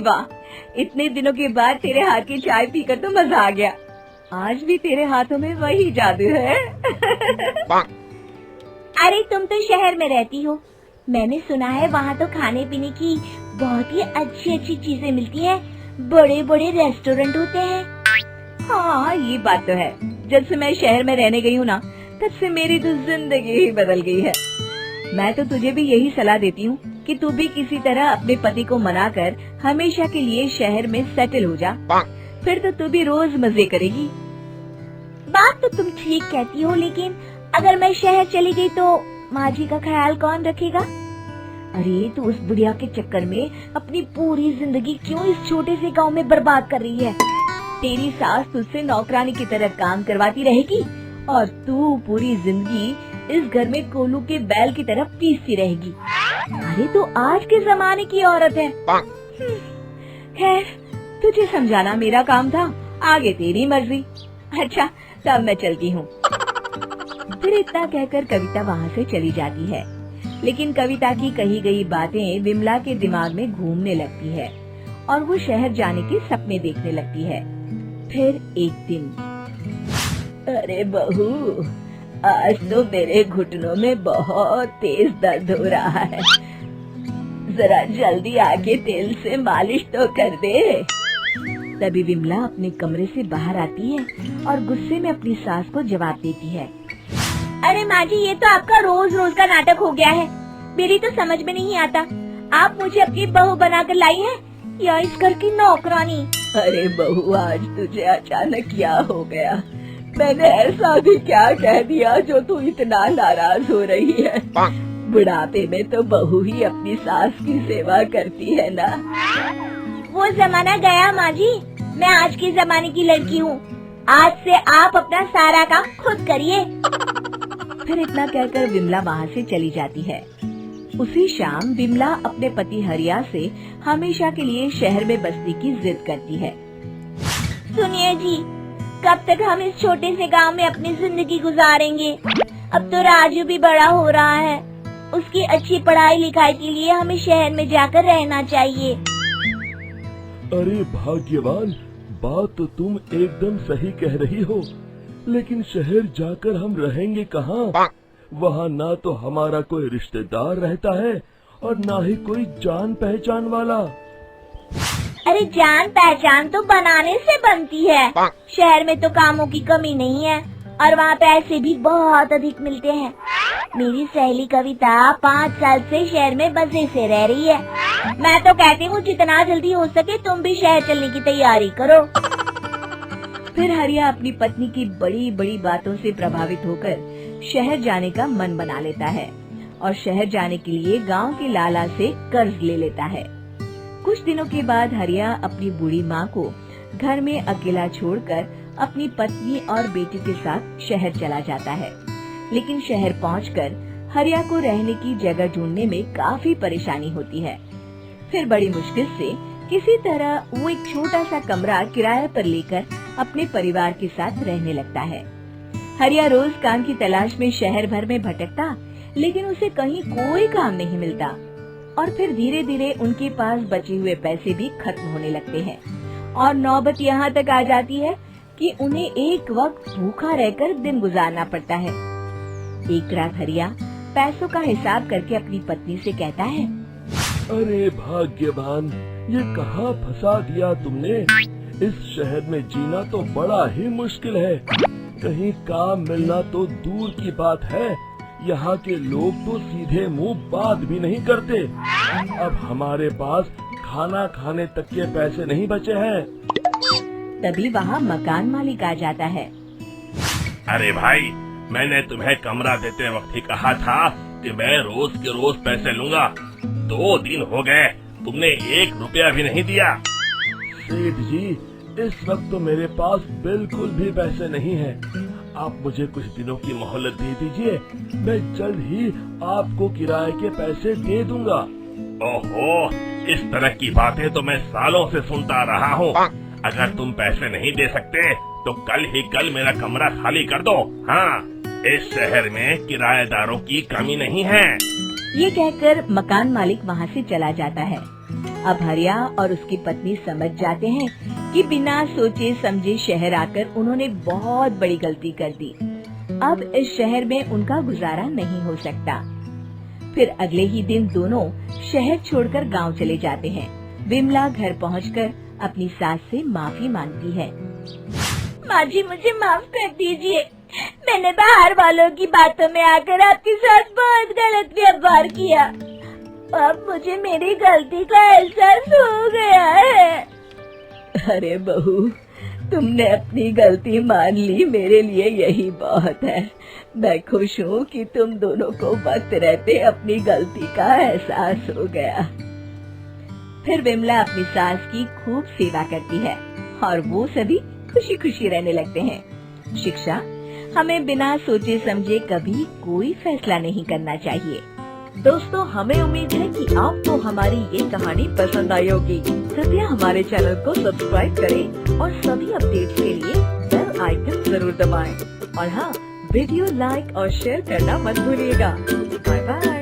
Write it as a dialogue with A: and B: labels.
A: वाह, इतने दिनों के बाद तेरे हाथ की चाय पीकर तो मजा आ गया। आज भी तेरे हाथों में वही जादू है।
B: अरे तुम तो शहर में रहती हो, मैंने सुना है वहाँ तो खाने पीने की बहुत ही अच्छी अच्छी चीजें मिलती हैं, बड़े बड़े रेस्टोरेंट होते हैं।
A: हाँ, ये बात तो है। जब से मैं शहर में रहने गई हूँ ना, तब से मेरी तो जिंदगी ही बदल गई है। मैं तो तुझे भी यही सलाह देती हूँ कि तू भी किसी तरह अपने पति को मनाकर हमेशा के लिए शहर में सेटल हो जा, फिर तो तू भी रोज मजे करेगी।
B: बात तो तुम ठीक कहती हो, लेकिन अगर मैं शहर चली गई तो माँ जी का ख्याल कौन रखेगा?
A: अरे तू उस बुढ़िया के चक्कर में अपनी पूरी जिंदगी क्यों इस छोटे से गांव में बर्बाद कर रही है? तेरी सास तुझसे नौकरानी की तरह काम करवाती रहेगी और तू पूरी जिंदगी इस घर में कोलू के बैल की तरह पीसती रहेगी। अरे तो आज के जमाने की औरत है। खैर, तुझे समझाना मेरा काम था, आगे तेरी मर्जी। अच्छा, तब मैं चलती हूँ। फिर इतना कहकर कविता वहाँ से चली जाती है, लेकिन कविता की कही गई बातें विमला के दिमाग में घूमने लगती है और वो शहर जाने के सपने देखने लगती है। फिर एक दिन, अरे बहू, आज तो मेरे घुटनों में बहुत तेज दर्द हो रहा है, जरा जल्दी आके तेल से मालिश तो कर दे। तभी विमला अपने कमरे से बाहर आती है और गुस्से में अपनी सास को जवाब देती है।
B: अरे माँ जी, ये तो आपका रोज रोज का नाटक हो गया है। मेरी तो समझ में नहीं आता, आप मुझे अपनी बहू बनाकर लाई हैं या इस घर की नौकरानी?
A: अरे बहू, आज तुझे अचानक क्या हो गया? मैंने ऐसा भी क्या कह दिया जो तू इतना नाराज हो रही है? बुढ़ापे में तो बहू ही अपनी सास की सेवा करती है ना।
B: वो जमाना गया माँ जी, मैं आज के जमाने की लड़की हूँ। आज से आप अपना सारा काम खुद करिए।
A: फिर इतना कहकर विमला वहाँ से चली जाती है। उसी शाम विमला अपने पति हरिया से हमेशा के लिए शहर में बसने की जिद करती है।
B: सुनिए जी, कब तक हम इस छोटे से गांव में अपनी जिंदगी गुजारेंगे? अब तो राजू भी बड़ा हो रहा है, उसकी अच्छी पढ़ाई लिखाई के लिए हमें शहर में जाकर रहना चाहिए।
C: अरे भाग्यवान, बात तो तुम एकदम सही कह रही हो, लेकिन शहर जाकर हम रहेंगे कहाँ? वहाँ ना तो हमारा कोई रिश्तेदार रहता है और ना ही कोई जान पहचान वाला।
B: अरे जान पहचान तो बनाने से बनती है। शहर में तो कामों की कमी नहीं है और वहाँ पैसे भी बहुत अधिक मिलते हैं। मेरी सहेली कविता 5 साल से शहर में बसे से रह रही है। मैं तो कहती हूँ जितना जल्दी हो सके तुम भी शहर चलने की तैयारी करो।
A: फिर हरिया अपनी पत्नी की बड़ी बड़ी बातों से प्रभावित होकर शहर जाने का मन बना लेता है और शहर जाने के लिए गांव के लाला से कर्ज ले लेता है। कुछ दिनों के बाद हरिया अपनी बूढ़ी माँ को घर में अकेला छोड़कर अपनी पत्नी और बेटी के साथ शहर चला जाता है। लेकिन शहर पहुंचकर हरिया को रहने की जगह ढूंढने में काफी परेशानी होती है। फिर बड़ी मुश्किल से किसी तरह वो एक छोटा सा कमरा किराए पर लेकर अपने परिवार के साथ रहने लगता है। हरिया रोज काम की तलाश में शहर भर में भटकता, लेकिन उसे कहीं कोई काम नहीं मिलता और फिर धीरे धीरे उनके पास बचे हुए पैसे भी खत्म होने लगते हैं और नौबत यहाँ तक आ जाती है कि उन्हें एक वक्त भूखा रहकर दिन गुजारना पड़ता है। एक रात हरिया पैसों का हिसाब करके अपनी पत्नी से कहता है,
C: अरे भाग्यवान, ये कहाँ फंसा दिया तुमने? इस शहर में जीना तो बड़ा ही मुश्किल है, कहीं काम मिलना तो दूर की बात है। यहाँ के लोग तो सीधे मुंह बात भी नहीं करते। अब हमारे पास खाना खाने तक के पैसे नहीं बचे हैं।
A: तभी वहाँ मकान मालिक आ जाता है।
D: अरे भाई, मैंने तुम्हें कमरा देते वक्त ही कहा था कि मैं रोज के रोज पैसे लूंगा। 2 दिन हो गए, तुमने 1 रुपया भी नहीं दिया।
C: सेठ जी, इस वक्त तो मेरे पास बिल्कुल भी पैसे नहीं हैं। आप मुझे कुछ दिनों की मोहलत दे दीजिए, मैं जल्द ही आपको किराए के पैसे दे दूंगा।
D: ओहो, इस तरह की बातें तो मैं सालों से सुनता रहा हूँ। अगर तुम पैसे नहीं दे सकते तो कल ही कल मेरा कमरा खाली कर दो। हाँ, इस शहर में किराएदारों की कमी नहीं है।
A: ये कहकर मकान मालिक वहाँ से चला जाता है। अब हरिया और उसकी पत्नी समझ जाते हैं कि बिना सोचे समझे शहर आकर उन्होंने बहुत बड़ी गलती कर दी। अब इस शहर में उनका गुजारा नहीं हो सकता। फिर अगले ही दिन दोनों शहर छोड़कर गांव चले जाते हैं। विमला घर पहुंचकर अपनी सास से माफी मांगती है।
B: माँ जी, मुझे माफ कर दीजिए। मैंने बाहर वालों की बातों में आकर आपके साथ बहुत गलत व्यवहार किया। अब मुझे मेरी गलती का एहसास हो गया है।
A: अरे बहू, तुमने अपनी गलती मान ली, मेरे लिए यही बहुत है। मैं खुश हूँ कि तुम दोनों को वक्त रहते अपनी गलती का एहसास हो गया। फिर विमला अपनी सास की खूब सेवा करती है और वो सभी खुशी खुशी रहने लगते हैं। शिक्षा: हमें बिना सोचे समझे कभी कोई फैसला नहीं करना चाहिए। दोस्तों, हमें उम्मीद है कि आपको हमारी ये कहानी पसंद आई होगी। कृपया हमारे चैनल को सब्सक्राइब करें और सभी अपडेट्स के लिए बेल आइकन जरूर दबाएं। और हाँ, वीडियो लाइक और शेयर करना मत भूलिएगा। Bye bye.